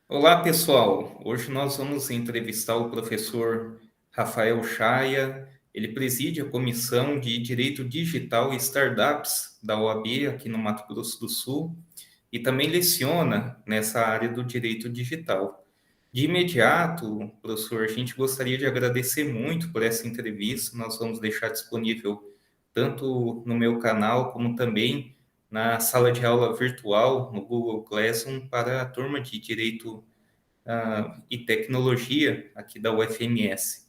Olá, pessoal. Hoje nós vamos entrevistar o professor Rafael Chaia. Ele preside a Comissão de Direito Digital e Startups da OAB aqui no Mato Grosso do Sul e também leciona nessa área do direito digital. De imediato, professor, a gente gostaria de agradecer muito por essa entrevista. Nós vamos deixar disponível tanto no meu canal como também na sala de aula virtual no Google Classroom para a turma de direito e tecnologia aqui da UFMS.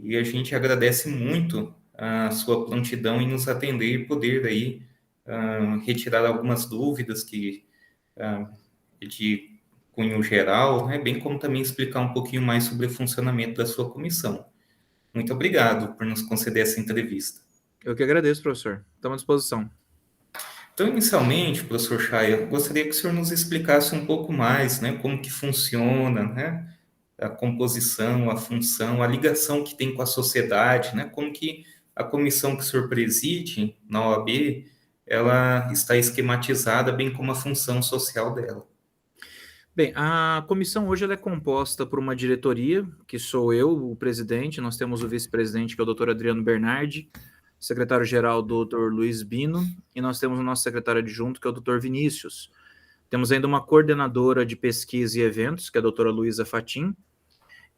E a gente agradece muito a sua prontidão em nos atender e poder aí retirar algumas dúvidas ah, de cunho geral, né, bem como também explicar um pouquinho mais sobre o funcionamento da sua comissão. Muito obrigado por nos conceder essa entrevista. Eu que agradeço, professor. Estamos à disposição. Então, inicialmente, professor Chaya, gostaria que o senhor nos explicasse um pouco mais, né, como que funciona, né, a composição, a função, a ligação que tem com a sociedade, né, como que a comissão que o senhor preside na OAB, ela está esquematizada, bem como a função social dela. Bem, a comissão hoje ela é composta por uma diretoria, que sou eu, o presidente, nós temos o vice-presidente, que é o doutor Adriano Bernardi, secretário-geral, doutor Luiz Bino, e nós temos o nosso secretário adjunto, que é o doutor Vinícius. Temos ainda uma coordenadora de pesquisa e eventos, que é a doutora Luísa Fatim,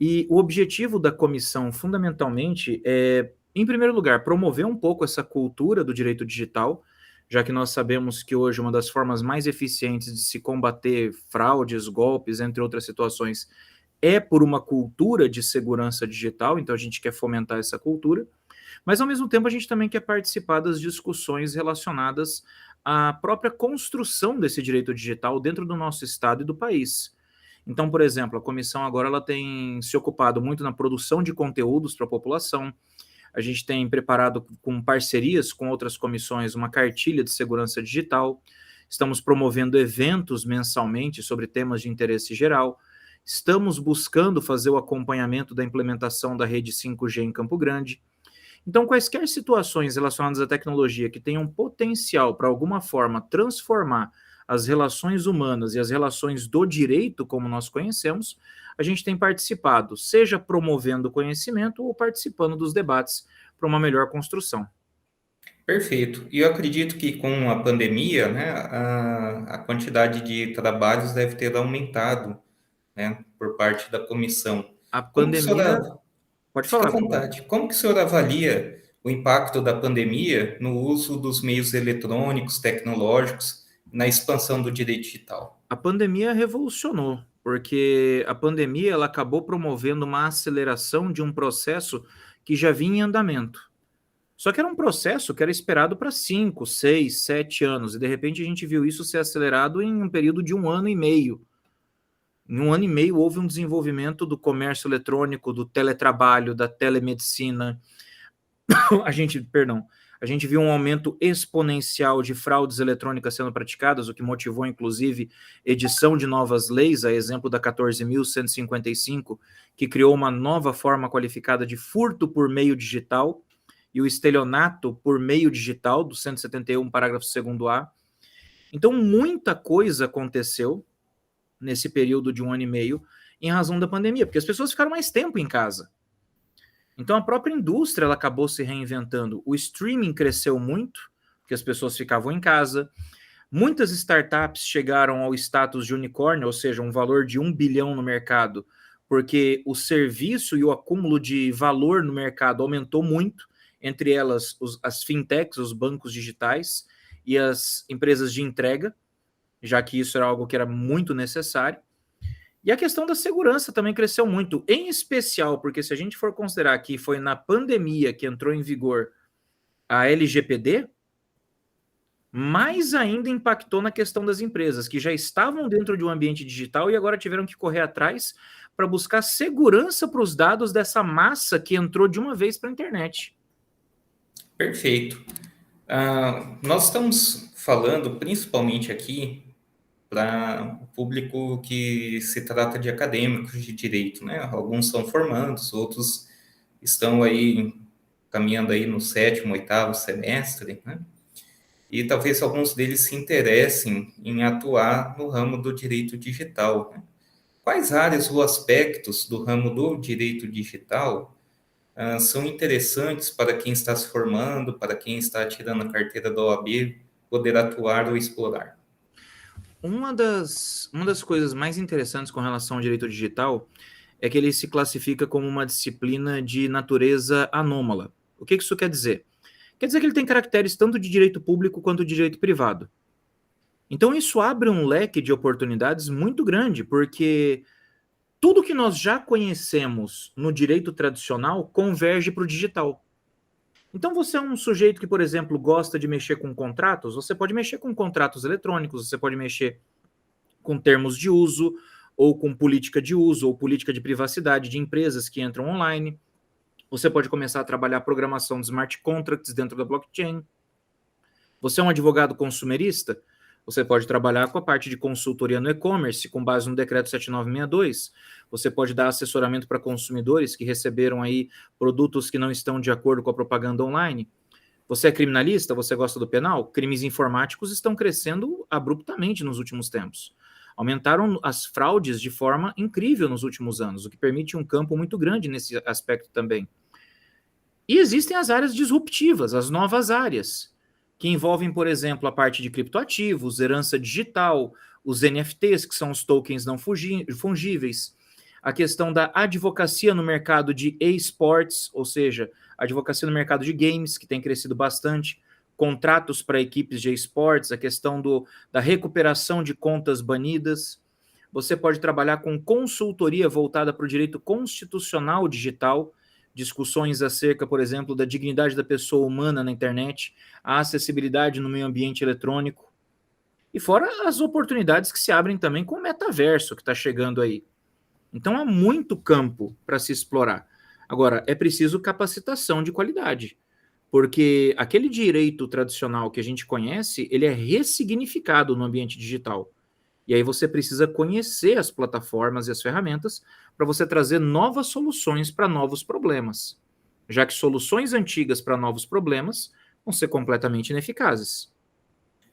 e o objetivo da comissão, fundamentalmente, é, em primeiro lugar, promover um pouco essa cultura do direito digital, já que nós sabemos que hoje uma das formas mais eficientes de se combater fraudes, golpes, entre outras situações, é por uma cultura de segurança digital, então a gente quer fomentar essa cultura, mas ao mesmo tempo a gente também quer participar das discussões relacionadas à própria construção desse direito digital dentro do nosso estado e do país. Então, por exemplo, a comissão agora ela tem se ocupado muito na produção de conteúdos para a população. A gente tem preparado com parcerias com outras comissões uma cartilha de segurança digital. Estamos promovendo eventos mensalmente sobre temas de interesse geral. Estamos buscando fazer o acompanhamento da implementação da rede 5G em Campo Grande. Então, quaisquer situações relacionadas à tecnologia que tenham potencial para alguma forma transformar as relações humanas e as relações do direito, como nós conhecemos, a gente tem participado, seja promovendo conhecimento ou participando dos debates para uma melhor construção. Perfeito. E eu acredito que com a pandemia, né, a quantidade de trabalhos deve ter aumentado, né, por parte da comissão. A Como que o senhor pandemia, pode Fica à falar, por favor. vontade. Como que o senhor avalia o impacto da pandemia no uso dos meios eletrônicos, tecnológicos, na expansão do direito digital? A pandemia revolucionou, porque a pandemia ela acabou promovendo uma aceleração de um processo que já vinha em andamento. Só que era um processo que era esperado para 5, 6, 7 anos, e de repente a gente viu isso ser acelerado em um período de 1 ano e meio. Em 1 ano e meio houve um desenvolvimento do comércio eletrônico, do teletrabalho, da telemedicina. A gente viu um aumento exponencial de fraudes eletrônicas sendo praticadas, o que motivou, inclusive, edição de novas leis, a exemplo da 14.155, que criou uma nova forma qualificada de furto por meio digital, e o estelionato por meio digital, do 171, parágrafo 2º-A. Então, muita coisa aconteceu nesse período de 1 ano e meio em razão da pandemia, porque as pessoas ficaram mais tempo em casa. Então, a própria indústria ela acabou se reinventando. O streaming cresceu muito, porque as pessoas ficavam em casa. Muitas startups chegaram ao status de unicórnio, ou seja, um valor de 1 bilhão no mercado, porque o serviço e o acúmulo de valor no mercado aumentou muito, entre elas as fintechs, os bancos digitais e as empresas de entrega, já que isso era algo que era muito necessário. E a questão da segurança também cresceu muito, em especial porque se a gente for considerar que foi na pandemia que entrou em vigor a LGPD, mais ainda impactou na questão das empresas, que já estavam dentro de um ambiente digital e agora tiveram que correr atrás para buscar segurança para os dados dessa massa que entrou de uma vez para a internet. Perfeito. Nós estamos falando principalmente aqui para o público que se trata de acadêmicos de direito, né? Alguns são formandos, outros estão aí caminhando aí no sétimo, oitavo semestre, né? E talvez alguns deles se interessem em atuar no ramo do direito digital, né? quais áreas ou aspectos do ramo do direito digital são interessantes para quem está se formando, para quem está tirando a carteira da OAB, poder atuar ou explorar? Uma das coisas mais interessantes com relação ao direito digital é que ele se classifica como uma disciplina de natureza anômala. O que isso quer dizer? Quer dizer que ele tem caracteres tanto de direito público quanto de direito privado. Então isso abre um leque de oportunidades muito grande, porque tudo que nós já conhecemos no direito tradicional converge para o digital. Então você é um sujeito que, por exemplo, gosta de mexer com contratos, você pode mexer com contratos eletrônicos, você pode mexer com termos de uso, ou com política de uso, ou política de privacidade de empresas que entram online. Você pode começar a trabalhar a programação de smart contracts dentro da blockchain. Você é um advogado consumerista? Você pode trabalhar com a parte de consultoria no e-commerce, com base no decreto 7962. Você pode dar assessoramento para consumidores que receberam aí produtos que não estão de acordo com a propaganda online. Você é criminalista? Você gosta do penal? Crimes informáticos estão crescendo abruptamente nos últimos tempos. Aumentaram as fraudes de forma incrível nos últimos anos, o que permite um campo muito grande nesse aspecto também. E existem as áreas disruptivas, as novas áreas, que envolvem, por exemplo, a parte de criptoativos, herança digital, os NFTs, que são os tokens não fungíveis, a questão da advocacia no mercado de esportes, ou seja, advocacia no mercado de games, que tem crescido bastante, contratos para equipes de esportes, a questão da recuperação de contas banidas. Você pode trabalhar com consultoria voltada para o direito constitucional digital, discussões acerca, por exemplo, da dignidade da pessoa humana na internet, a acessibilidade no meio ambiente eletrônico, e fora as oportunidades que se abrem também com o metaverso que está chegando aí. Então há muito campo para se explorar. Agora, é preciso capacitação de qualidade, porque aquele direito tradicional que a gente conhece, ele é ressignificado no ambiente digital. E aí você precisa conhecer as plataformas e as ferramentas para você trazer novas soluções para novos problemas, já que soluções antigas para novos problemas vão ser completamente ineficazes.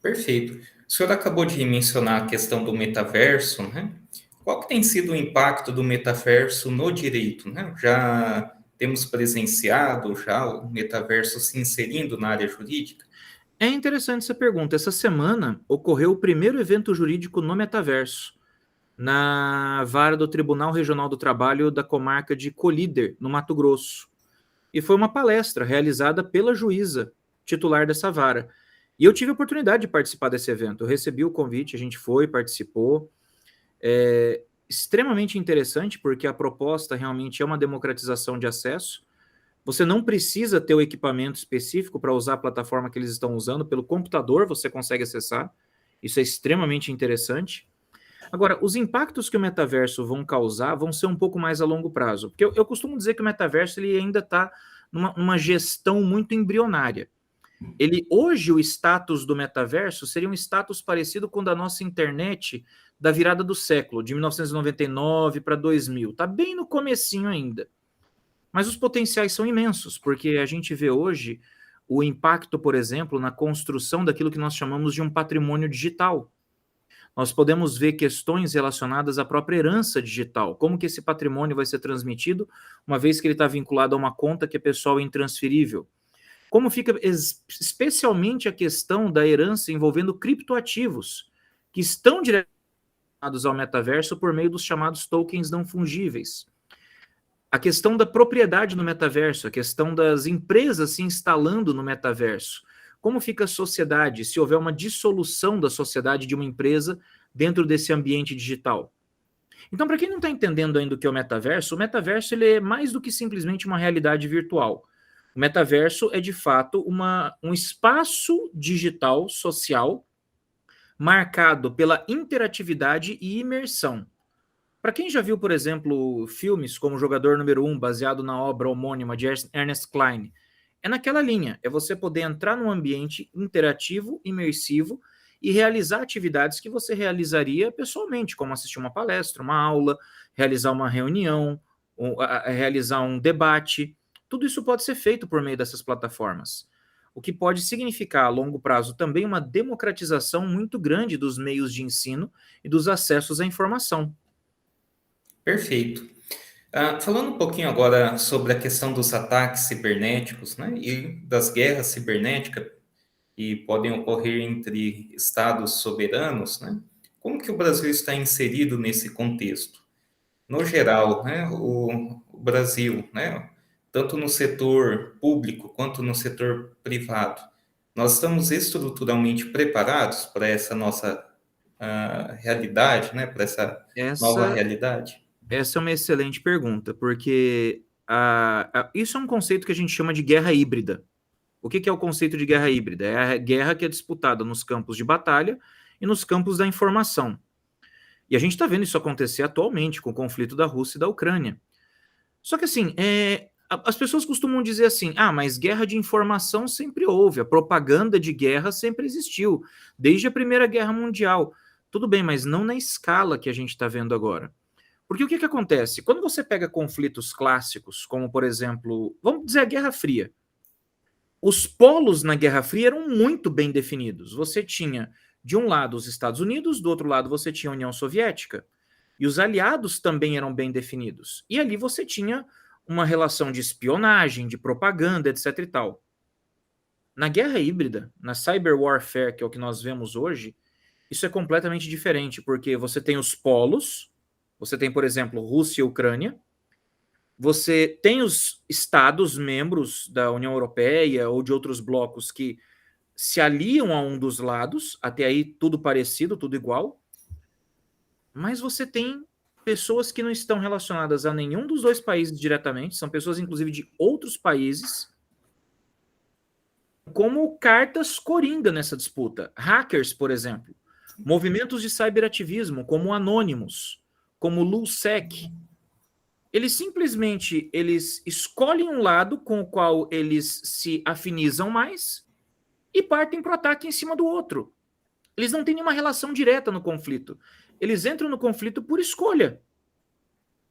Perfeito. O senhor acabou de mencionar a questão do metaverso, né? Qual que tem sido o impacto do metaverso no direito, né? Já temos presenciado já o metaverso se inserindo na área jurídica? É interessante essa pergunta. Essa semana ocorreu o primeiro evento jurídico no metaverso, na vara do Tribunal Regional do Trabalho da comarca de Colíder, no Mato Grosso. E foi uma palestra realizada pela juíza titular dessa vara. E eu tive a oportunidade de participar desse evento. Eu recebi o convite, a gente foi, participou. É extremamente interessante, porque a proposta realmente é uma democratização de acesso. Você não precisa ter o equipamento específico para usar a plataforma que eles estão usando. Pelo computador você consegue acessar. Isso é extremamente interessante. Agora, os impactos que o metaverso vão causar vão ser um pouco mais a longo prazo. Porque eu costumo dizer que o metaverso ele ainda está numa gestão muito embrionária. Hoje, o status do metaverso seria um status parecido com o da nossa internet da virada do século, de 1999 para 2000. Está bem no comecinho ainda. Mas os potenciais são imensos, porque a gente vê hoje o impacto, por exemplo, na construção daquilo que nós chamamos de um patrimônio digital. Nós podemos ver questões relacionadas à própria herança digital, como que esse patrimônio vai ser transmitido, uma vez que ele está vinculado a uma conta que é pessoal e intransferível. Como fica especialmente a questão da herança envolvendo criptoativos, que estão direcionados ao metaverso por meio dos chamados tokens não fungíveis. A questão da propriedade no metaverso, a questão das empresas se instalando no metaverso. Como fica a sociedade se houver uma dissolução da sociedade de uma empresa dentro desse ambiente digital? Então, para quem não está entendendo ainda o que é o metaverso ele é mais do que simplesmente uma realidade virtual. O metaverso é, de fato, um espaço digital social marcado pela interatividade e imersão. Para quem já viu, por exemplo, filmes como Jogador Número 1, baseado na obra homônima de Ernest Cline, é naquela linha, é você poder entrar num ambiente interativo, imersivo, e realizar atividades que você realizaria pessoalmente, como assistir uma palestra, uma aula, realizar uma reunião, realizar um debate. Tudo isso pode ser feito por meio dessas plataformas, o que pode significar a longo prazo também uma democratização muito grande dos meios de ensino e dos acessos à informação. Perfeito. Falando um pouquinho agora sobre a questão dos ataques cibernéticos, né, e das guerras cibernéticas que podem ocorrer entre estados soberanos, né, como que o Brasil está inserido nesse contexto? No geral, né, o Brasil, né, tanto no setor público quanto no setor privado, nós estamos estruturalmente preparados para essa nossa realidade, né, para essa nova Essa, realidade? essa é uma excelente pergunta, porque isso é um conceito que a gente chama de guerra híbrida. O que é o conceito de guerra híbrida? É a guerra que é disputada nos campos de batalha e nos campos da informação. E a gente está vendo isso acontecer atualmente com o conflito da Rússia e da Ucrânia. Só que assim, as pessoas costumam dizer assim, mas guerra de informação sempre houve, a propaganda de guerra sempre existiu, desde a Primeira Guerra Mundial. Tudo bem, mas não na escala que a gente está vendo agora. Porque o que acontece? Quando você pega conflitos clássicos, como por exemplo, vamos dizer a Guerra Fria, os polos na Guerra Fria eram muito bem definidos. Você tinha, de um lado, os Estados Unidos, do outro lado, você tinha a União Soviética. E os aliados também eram bem definidos. E ali você tinha uma relação de espionagem, de propaganda, etc e tal. Na guerra híbrida, na cyber warfare, que é o que nós vemos hoje, isso é completamente diferente, porque você tem os polos, você tem, por exemplo, Rússia e Ucrânia, você tem os estados membros da União Europeia ou de outros blocos que se aliam a um dos lados, até aí tudo parecido, tudo igual, mas você tem pessoas que não estão relacionadas a nenhum dos dois países diretamente, são pessoas inclusive de outros países, como cartas coringa nessa disputa. Hackers, por exemplo, movimentos de cyberativismo, como o Anonymous, como o LulzSec, eles escolhem um lado com o qual eles se afinizam mais e partem para o ataque em cima do outro. Eles não têm nenhuma relação direta no conflito. Eles entram no conflito por escolha.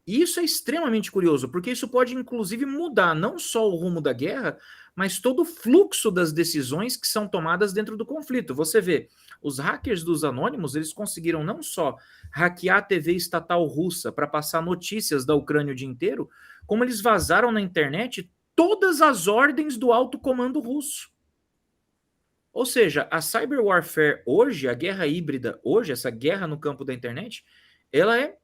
E isso é extremamente curioso, porque isso pode, inclusive, mudar não só o rumo da guerra, mas todo o fluxo das decisões que são tomadas dentro do conflito. Você vê, os hackers dos Anônimos, eles conseguiram não só hackear a TV estatal russa para passar notícias da Ucrânia o dia inteiro, como eles vazaram na internet todas as ordens do alto comando russo. Ou seja, a cyber warfare hoje, a guerra híbrida hoje, essa guerra no campo da internet, ela é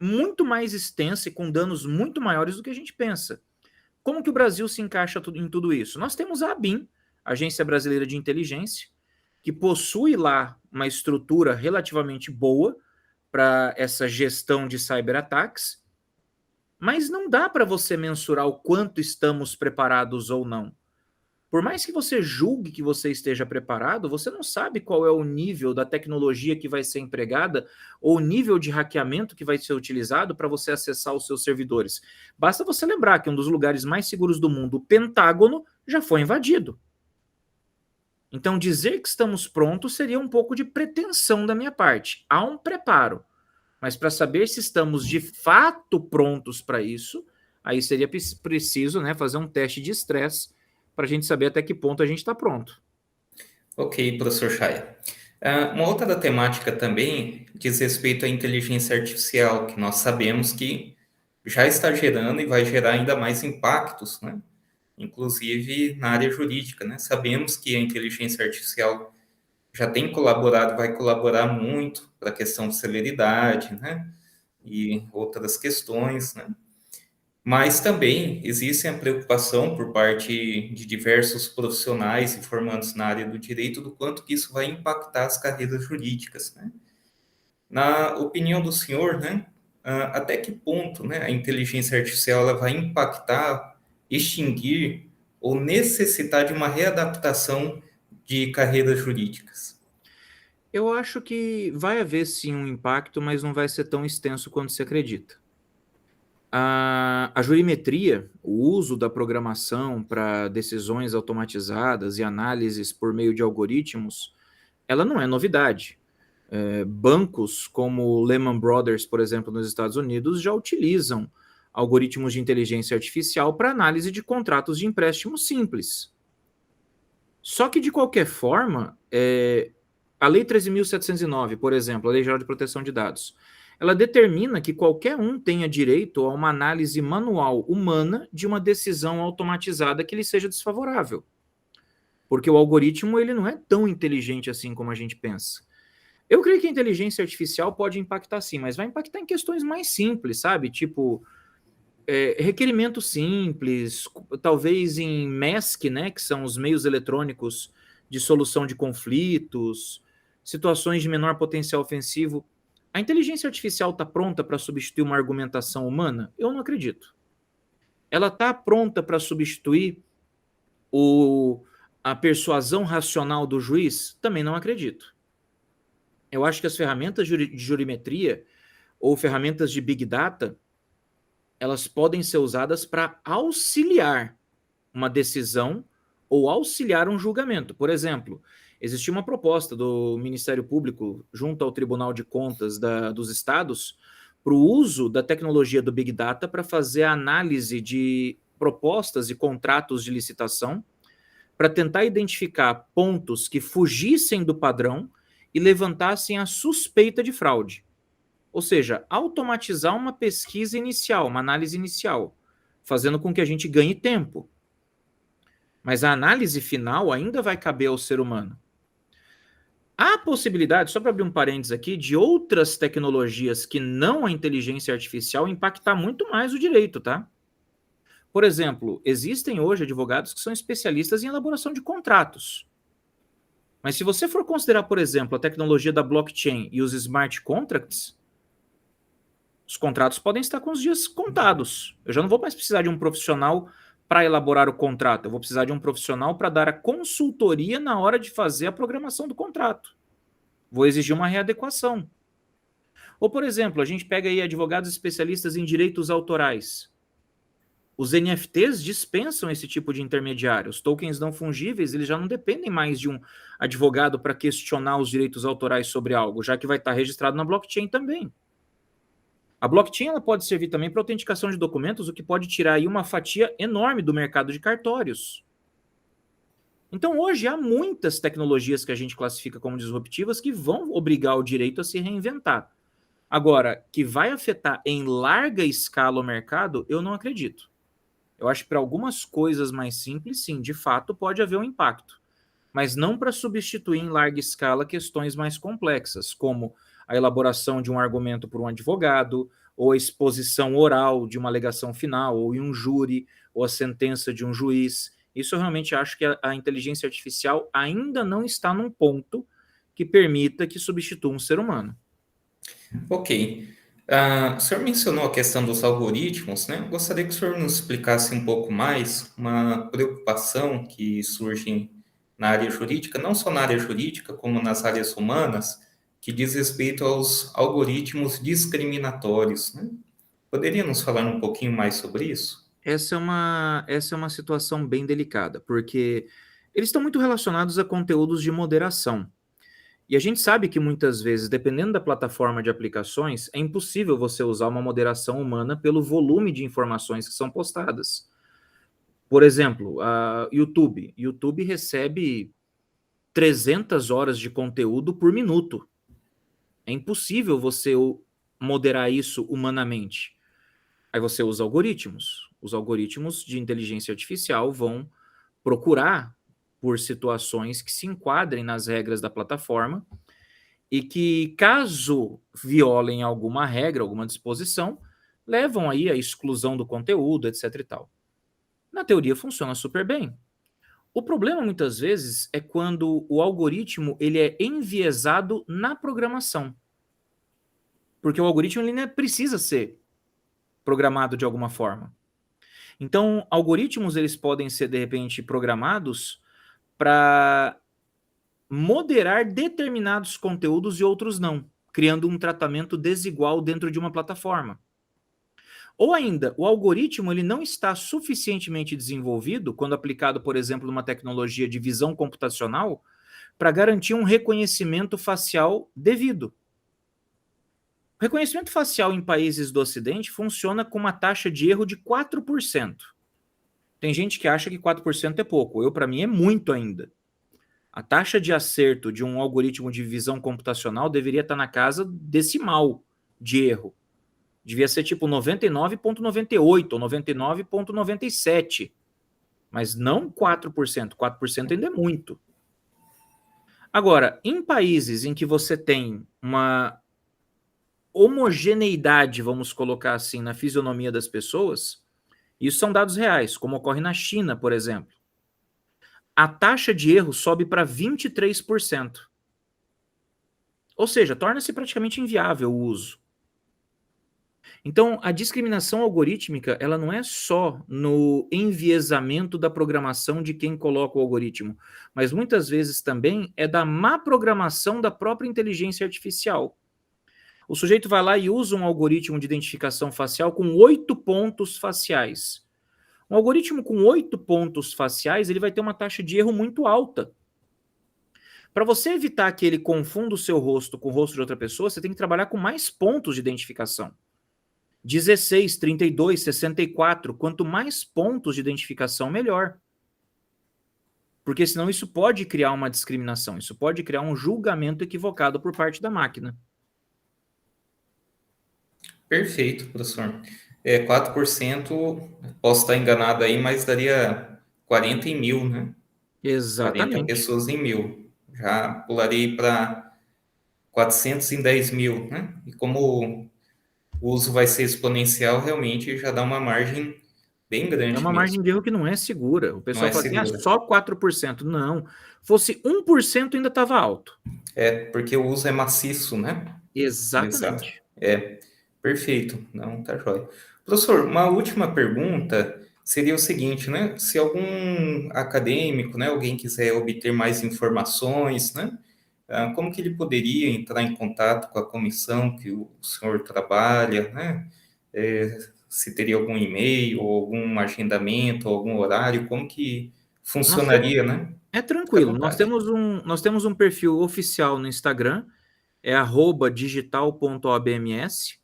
muito mais extensa e com danos muito maiores do que a gente pensa. Como que o Brasil se encaixa em tudo isso? Nós temos a ABIN, Agência Brasileira de Inteligência, que possui lá uma estrutura relativamente boa para essa gestão de cyberataques, mas não dá para você mensurar o quanto estamos preparados ou não. Por mais que você julgue que você esteja preparado, você não sabe qual é o nível da tecnologia que vai ser empregada ou o nível de hackeamento que vai ser utilizado para você acessar os seus servidores. Basta você lembrar que um dos lugares mais seguros do mundo, o Pentágono, já foi invadido. Então, dizer que estamos prontos seria um pouco de pretensão da minha parte. Há um preparo, mas para saber se estamos de fato prontos para isso, aí seria preciso, né, fazer um teste de estresse para a gente saber até que ponto a gente está pronto. Ok, professor Chaya. Uma outra temática também diz respeito à inteligência artificial, que nós sabemos que já está gerando e vai gerar ainda mais impactos, né? Inclusive na área jurídica, né? Sabemos que a inteligência artificial já tem colaborado, vai colaborar muito para a questão de celeridade, né? E outras questões, né? Mas também existe a preocupação por parte de diversos profissionais e formandos na área do direito do quanto que isso vai impactar as carreiras jurídicas, né? Na opinião do senhor, né, até que ponto, né, a inteligência artificial ela vai impactar, extinguir ou necessitar de uma readaptação de carreiras jurídicas? Eu acho que vai haver sim um impacto, mas não vai ser tão extenso quanto se acredita. A jurimetria, o uso da programação para decisões automatizadas e análises por meio de algoritmos, ela não é novidade. Bancos como Lehman Brothers, por exemplo, nos Estados Unidos, já utilizam algoritmos de inteligência artificial para análise de contratos de empréstimo simples. Só que, de qualquer forma, a Lei 13.709, por exemplo, a Lei Geral de Proteção de Dados, ela determina que qualquer um tenha direito a uma análise manual humana de uma decisão automatizada que lhe seja desfavorável. Porque o algoritmo ele não é tão inteligente assim como a gente pensa. Eu creio que a inteligência artificial pode impactar sim, mas vai impactar em questões mais simples, sabe? Tipo, requerimento simples, talvez em MESC, né, que são os meios eletrônicos de solução de conflitos, situações de menor potencial ofensivo. A inteligência artificial está pronta para substituir uma argumentação humana? Eu não acredito. Ela está pronta para substituir a persuasão racional do juiz? Também não acredito. Eu acho que as ferramentas de jurimetria ou ferramentas de Big Data, elas podem ser usadas para auxiliar uma decisão ou auxiliar um julgamento. Por exemplo, existia uma proposta do Ministério Público junto ao Tribunal de Contas dos Estados para o uso da tecnologia do Big Data para fazer a análise de propostas e contratos de licitação para tentar identificar pontos que fugissem do padrão e levantassem a suspeita de fraude. Ou seja, automatizar uma pesquisa inicial, uma análise inicial, fazendo com que a gente ganhe tempo. Mas a análise final ainda vai caber ao ser humano. Há possibilidade, só para abrir um parênteses aqui, de outras tecnologias que não a inteligência artificial impactar muito mais o direito, tá? Por exemplo, existem hoje advogados que são especialistas em elaboração de contratos. Mas se você for considerar, por exemplo, a tecnologia da blockchain e os smart contracts, os contratos podem estar com os dias contados. Eu já não vou mais precisar de um profissional para elaborar o contrato. Eu vou precisar de um profissional para dar a consultoria na hora de fazer a programação do contrato. Vou exigir uma readequação. Ou, por exemplo, a gente pega aí advogados especialistas em direitos autorais. Os NFTs dispensam esse tipo de intermediário. Os tokens não fungíveis, eles já não dependem mais de um advogado para questionar os direitos autorais sobre algo, já que vai estar registrado na blockchain também. A blockchain ela pode servir também para autenticação de documentos, o que pode tirar aí uma fatia enorme do mercado de cartórios. Então, hoje, há muitas tecnologias que a gente classifica como disruptivas que vão obrigar o direito a se reinventar. Agora, que vai afetar em larga escala o mercado, eu não acredito. Eu acho que para algumas coisas mais simples, sim, de fato, pode haver um impacto. Mas não para substituir em larga escala questões mais complexas, como a elaboração de um argumento por um advogado, ou a exposição oral de uma alegação final, ou em um júri, ou a sentença de um juiz. Isso eu realmente acho que a inteligência artificial ainda não está num ponto que permita que substitua um ser humano. Ok. O senhor mencionou a questão dos algoritmos, né? Gostaria que o senhor nos explicasse um pouco mais uma preocupação que surge na área jurídica, não só na área jurídica, como nas áreas humanas, que diz respeito aos algoritmos discriminatórios, né? Poderia nos falar um pouquinho mais sobre isso? Essa é uma situação bem delicada, porque eles estão muito relacionados a conteúdos de moderação. E a gente sabe que muitas vezes, dependendo da plataforma de aplicações, é impossível você usar uma moderação humana pelo volume de informações que são postadas. Por exemplo, a YouTube. YouTube recebe 300 horas de conteúdo por minuto. É impossível você moderar isso humanamente. Aí você usa algoritmos. Os algoritmos de inteligência artificial vão procurar por situações que se enquadrem nas regras da plataforma e que, caso violem alguma regra, alguma disposição, levam aí à exclusão do conteúdo, etc e tal. Na teoria funciona super bem. O problema, muitas vezes, é quando o algoritmo ele é enviesado na programação. Porque o algoritmo ele precisa ser programado de alguma forma. Então, algoritmos eles podem ser, de repente, programados para moderar determinados conteúdos e outros não, criando um tratamento desigual dentro de uma plataforma. Ou ainda, o algoritmo ele não está suficientemente desenvolvido, quando aplicado, por exemplo, numa tecnologia de visão computacional, para garantir um reconhecimento facial devido. O reconhecimento facial em países do Ocidente funciona com uma taxa de erro de 4%. Tem gente que acha que 4% é pouco. Para mim, é muito ainda. A taxa de acerto de um algoritmo de visão computacional deveria estar na casa decimal de erro. Devia ser tipo 99,98 ou 99,97. Mas não 4%. 4% ainda é muito. Agora, em países em que você tem uma homogeneidade, vamos colocar assim, na fisionomia das pessoas, isso são dados reais, como ocorre na China, por exemplo. A taxa de erro sobe para 23%. Ou seja, torna-se praticamente inviável o uso. Então, a discriminação algorítmica, ela não é só no enviesamento da programação de quem coloca o algoritmo, mas muitas vezes também é da má programação da própria inteligência artificial. O sujeito vai lá e usa um algoritmo de identificação facial com 8 pontos faciais. Um algoritmo com 8 pontos faciais, ele vai ter uma taxa de erro muito alta. Para você evitar que ele confunda o seu rosto com o rosto de outra pessoa, você tem que trabalhar com mais pontos de identificação. 16, 32, 64, quanto mais pontos de identificação, melhor. Porque senão isso pode criar uma discriminação, isso pode criar um julgamento equivocado por parte da máquina. Perfeito, professor. 4%, posso estar enganado aí, mas daria 40 em 1.000, né? 40 Exatamente. pessoas em 1.000. Já pularei para 400 em 10.000, né? E como o uso vai ser exponencial, realmente já dá uma margem bem É grande uma mesmo. margem de erro que não é segura. O Não pessoal é fala assim, segura. só 4%. Não. Fosse 1% ainda estava alto. Porque o uso é maciço, né? Exato. Exatamente. Perfeito. Não, tá jóia. Professor, uma última pergunta seria o seguinte, né? Se algum acadêmico, né, alguém quiser obter mais informações, né? Como que ele poderia entrar em contato com a comissão que o senhor trabalha, né? Se teria algum e-mail, ou algum agendamento, ou algum horário, como que Nós temos, funcionaria, né? é Fica à tranquilo. vontade. Nós temos um perfil oficial no Instagram, é @digital.obms.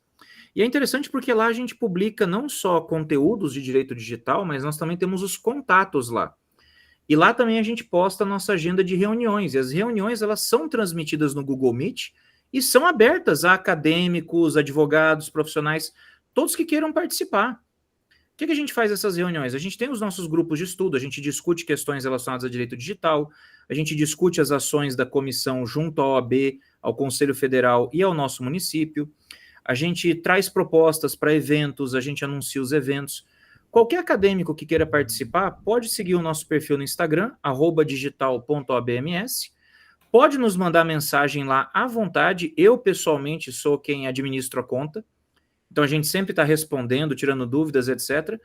E é interessante porque lá a gente publica não só conteúdos de direito digital, mas nós também temos os contatos lá. E lá também a gente posta a nossa agenda de reuniões. E as reuniões, elas são transmitidas no Google Meet e são abertas a acadêmicos, advogados, profissionais, todos que queiram participar. O que a gente faz nessas reuniões? A gente tem os nossos grupos de estudo, a gente discute questões relacionadas a direito digital, a gente discute as ações da comissão junto à OAB, ao Conselho Federal e ao nosso município. A gente traz propostas para eventos, a gente anuncia os eventos. Qualquer acadêmico que queira participar pode seguir o nosso perfil no Instagram, @digital.obms. Pode nos mandar mensagem lá à vontade. Eu, pessoalmente, sou quem administra a conta. Então, a gente sempre está respondendo, tirando dúvidas, etc.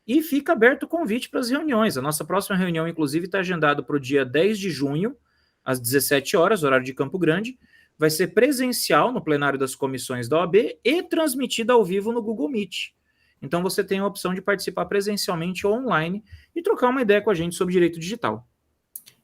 E fica aberto o convite para as reuniões. A nossa próxima reunião, inclusive, está agendada para o dia 10 de junho, às 17 horas, horário de Campo Grande. Vai ser presencial no plenário das comissões da OAB e transmitida ao vivo no Google Meet. Então, você tem a opção de participar presencialmente ou online e trocar uma ideia com a gente sobre direito digital.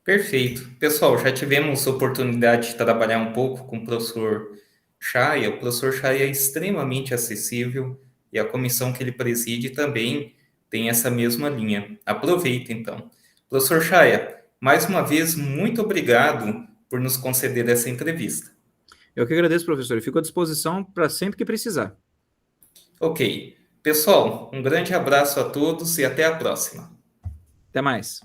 Perfeito. Pessoal, já tivemos oportunidade de trabalhar um pouco com o professor Chaya. O professor Chaya é extremamente acessível e a comissão que ele preside também tem essa mesma linha. Aproveita, então. Professor Chaya, mais uma vez, muito obrigado por nos conceder essa entrevista. Eu que agradeço, professor. Eu fico à disposição para sempre que precisar. Ok. Pessoal, um grande abraço a todos e até a próxima. Até mais.